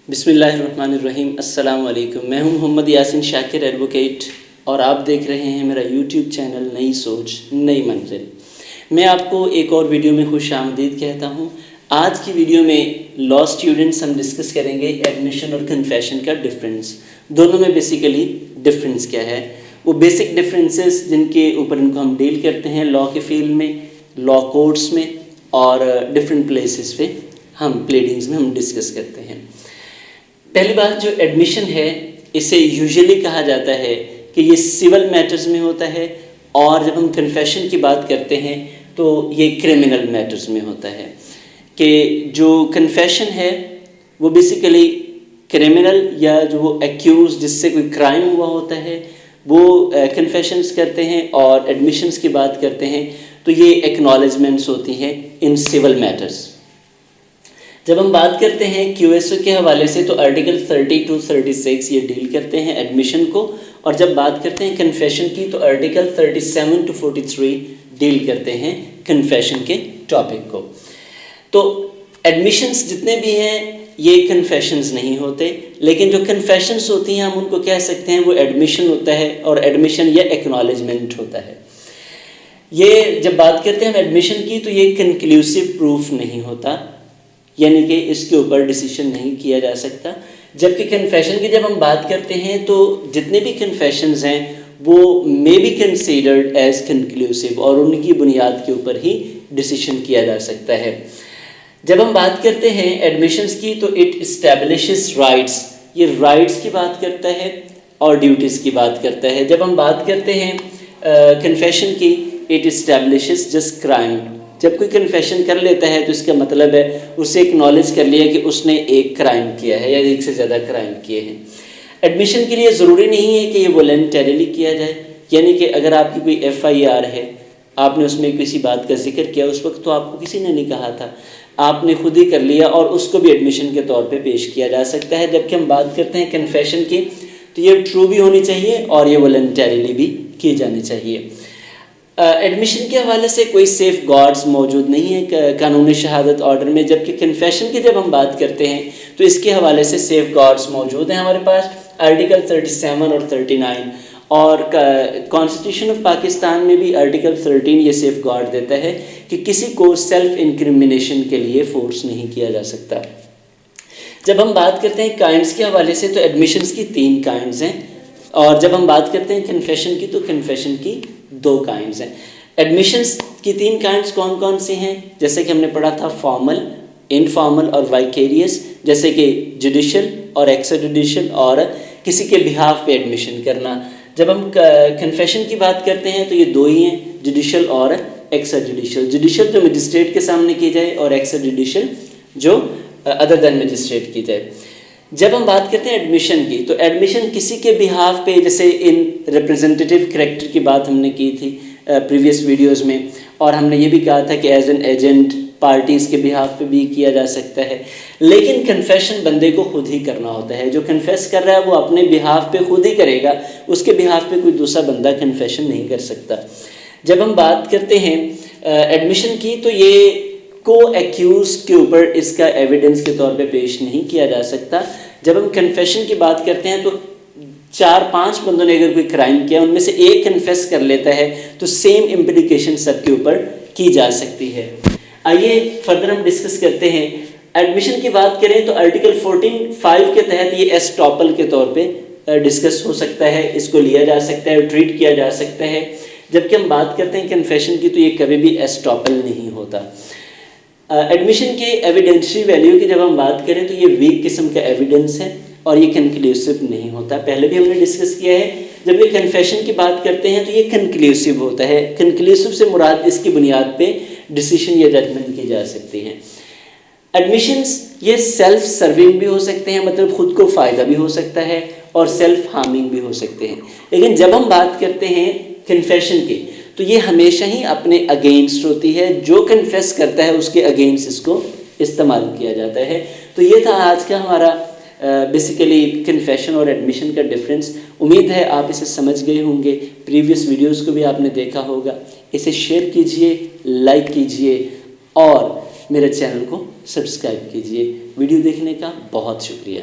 بسم اللہ الرحمن الرحیم۔ السلام علیکم۔ میں ہوں محمد یاسین شاکر ایڈوکیٹ اور آپ دیکھ رہے ہیں میرا یوٹیوب چینل نئی سوچ نئی منزل۔ میں آپ کو ایک اور ویڈیو میں خوش آمدید کہتا ہوں۔ آج کی ویڈیو میں لا اسٹوڈنٹس ہم ڈسکس کریں گے ایڈمیشن اور کنفیشن کا ڈفرینس۔ دونوں میں بیسیکلی ڈفرینس کیا ہے، وہ بیسک ڈفرینسز جن کے اوپر ان کو ہم ڈیل کرتے ہیں لا کے فیلڈ میں، لا کورٹس میں اور ڈفرینٹ پلیسز پہ ہم پلیڈنگز میں ہم ڈسکس کرتے ہیں۔ پہلی بات جو ایڈمیشن ہے، اسے یوزلی کہا جاتا ہے کہ یہ سول میٹرز میں ہوتا ہے، اور جب ہم کنفیشن کی بات کرتے ہیں تو یہ کرمنل میٹرز میں ہوتا ہے۔ کہ جو کنفیشن ہے وہ بیسیکلی کرمنل یا جو وہ ایکیوز جس سے کوئی کرائم ہوا ہوتا ہے وہ کنفیشنز کرتے ہیں، اور ایڈمیشنز کی بات کرتے ہیں تو یہ ایکنالجمنٹس ہوتی ہیں ان سول میٹرز۔ جب ہم بات کرتے ہیں کیو ایس او کے حوالے سے تو آرٹیکل 30 to 36 یہ ڈیل کرتے ہیں ایڈمیشن کو، اور جب بات کرتے ہیں کنفیشن کی تو آرٹیکل 37 to 43 ڈیل کرتے ہیں کنفیشن کے ٹاپک کو۔ تو ایڈمیشنز جتنے بھی ہیں یہ کنفیشنز نہیں ہوتے، لیکن جو کنفیشنز ہوتی ہیں ہم ان کو کہہ سکتے ہیں وہ ایڈمیشن ہوتا ہے، اور ایڈمیشن یا ایکنالجمنٹ ہوتا ہے۔ یہ جب بات کرتے ہیں ہم ایڈمیشن کی تو یہ کنکلیوسو پروف نہیں ہوتا، یعنی کہ اس کے اوپر ڈیسیشن نہیں کیا جا سکتا۔ جبکہ کنفیشن کی جب ہم بات کرتے ہیں تو جتنے بھی کنفیشنز ہیں وہ مے بی کنسیڈرڈ ایز کنکلیوسو، اور ان کی بنیاد کے اوپر ہی ڈیسیشن کیا جا سکتا ہے۔ جب ہم بات کرتے ہیں ایڈمیشنز کی تو اٹ اسٹیبلشز رائٹس، یہ رائٹس کی بات کرتا ہے اور ڈیوٹیز کی بات کرتا ہے۔ جب ہم بات کرتے ہیں کنفیشن کی، اٹ اسٹیبلشز جسٹ کرائم۔ جب کوئی کنفیشن کر لیتا ہے تو اس کا مطلب ہے اسے اکنالج کر لیا کہ اس نے ایک کرائم کیا ہے یا ایک سے زیادہ کرائم کیے ہیں۔ ایڈمیشن کے لیے ضروری نہیں ہے کہ یہ والنٹریلی کیا جائے، یعنی کہ اگر آپ کی کوئی ایف آئی آر ہے، آپ نے اس میں کسی بات کا ذکر کیا، اس وقت تو آپ کو کسی نے نہیں کہا تھا، آپ نے خود ہی کر لیا، اور اس کو بھی ایڈمیشن کے طور پہ پیش کیا جا سکتا ہے۔ جبکہ ہم بات کرتے ہیں کنفیشن کی تو یہ ٹرو بھی ہونی چاہیے اور یہ والنٹریلی بھی کی جانی چاہیے۔ ایڈمیشن کے حوالے سے کوئی سیف گارڈز موجود نہیں ہے قانون شہادت آرڈر میں، جبکہ کنفیشن کی جب ہم بات کرتے ہیں تو اس کے حوالے سے سیف گارڈز موجود ہیں ہمارے پاس، آرٹیکل 37 اور 39، اور کانسٹیٹیوشن آف پاکستان میں بھی آرٹیکل 13 یہ سیف گارڈ دیتا ہے کہ کسی کو سیلف انکریمنیشن کے لیے فورس نہیں کیا جا سکتا۔ جب ہم بات کرتے ہیں کائنڈس کے حوالے سے تو ایڈمیشنز کی 3 کائنڈز ہیں، اور جب ہم بات کرتے ہیں کنفیشن کی تو کنفیشن کی 2 کائنڈز ہیں۔ ایڈمیشنز کی 3 کائنڈز کون کون سی ہیں؟ جیسے کہ ہم نے پڑھا تھا فارمل، انفارمل اور وائکیریس، جیسے کہ جوڈیشل اور ایکسٹرا جوڈیشل، اور کسی کے بہاف پہ ایڈمیشن کرنا۔ جب ہم کنفیشن کی بات کرتے ہیں تو یہ 2 ہی ہیں، جوڈیشل اور ایکسٹرا جوڈیشل۔ جوڈیشل جو مجسٹریٹ کے سامنے کی جائے، اور ایکسٹرا جوڈیشل جو ادر دین مجسٹریٹ کی جائے۔ جب ہم بات کرتے ہیں ایڈمیشن کی تو ایڈمیشن کسی کے بہاف پہ، جیسے ان ریپرزنٹیٹیو کریکٹر کی بات ہم نے کی تھی پریویس ویڈیوز میں، اور ہم نے یہ بھی کہا تھا کہ ایز این ایجنٹ پارٹیز کے بہاف پہ بھی کیا جا سکتا ہے، لیکن کنفیشن بندے کو خود ہی کرنا ہوتا ہے۔ جو کنفیس کر رہا ہے وہ اپنے بہاف پہ خود ہی کرے گا، اس کے بہاف پہ کوئی دوسرا بندہ کنفیشن نہیں کر سکتا۔ جب ہم بات کرتے ہیں ایڈمیشن کی تو یہ کو ایکیوز کے اوپر اس کا ایویڈنس کے طور پہ پیش نہیں کیا جا سکتا۔ جب ہم کنفیشن کی بات کرتے ہیں تو 4-5 بندوں نے اگر کوئی کرائم کیا، ان میں سے ایک کنفیس کر لیتا ہے تو سیم امپلیکیشن سب کے اوپر کی جا سکتی ہے۔ آئیے فردر ہم ڈسکس کرتے ہیں۔ ایڈمیشن کی بات کریں تو آرٹیکل 14(5) کے تحت یہ ایسٹاپل کے طور پہ ڈسکس ہو سکتا ہے، اس کو لیا جا سکتا ہے، ٹریٹ کیا جا سکتا ہے۔ جبکہ ہم بات کرتے ہیں کنفیشن کی تو یہ کبھی بھی ایسٹاپل نہیں ہوتا۔ ایڈمیشن کے ایویڈینشری ویلیو کی جب ہم بات کریں تو یہ ویک قسم کا ایویڈنس ہے، اور یہ کنکلیوسو نہیں ہوتا۔ پہلے بھی ہم نے ڈسکس کیا ہے، جب یہ کنفیشن کی بات کرتے ہیں تو یہ کنکلیوسو ہوتا ہے۔ کنکلیوسو سے مراد اس کی بنیاد پہ ڈیسیشن یا ججمنٹ کی جا سکتی ہیں۔ ایڈمیشنز یہ سیلف سرونگ بھی ہو سکتے ہیں، مطلب خود کو فائدہ بھی ہو سکتا ہے، اور سیلف ہارمنگ بھی ہو سکتے ہیں۔ لیکن جب ہم بات کرتے ہیں کنفیشن کی تو یہ ہمیشہ ہی اپنے اگینسٹ ہوتی ہے، جو کنفیس کرتا ہے اس کے اگینسٹ اس کو استعمال کیا جاتا ہے۔ تو یہ تھا آج کا ہمارا بیسیکلی کنفیشن اور ایڈمیشن کا ڈفرینس۔ امید ہے آپ اسے سمجھ گئے ہوں گے، پریویس ویڈیوز کو بھی آپ نے دیکھا ہوگا۔ اسے شیئر کیجئے، لائک کیجئے، اور میرے چینل کو سبسکرائب کیجئے۔ ویڈیو دیکھنے کا بہت شکریہ۔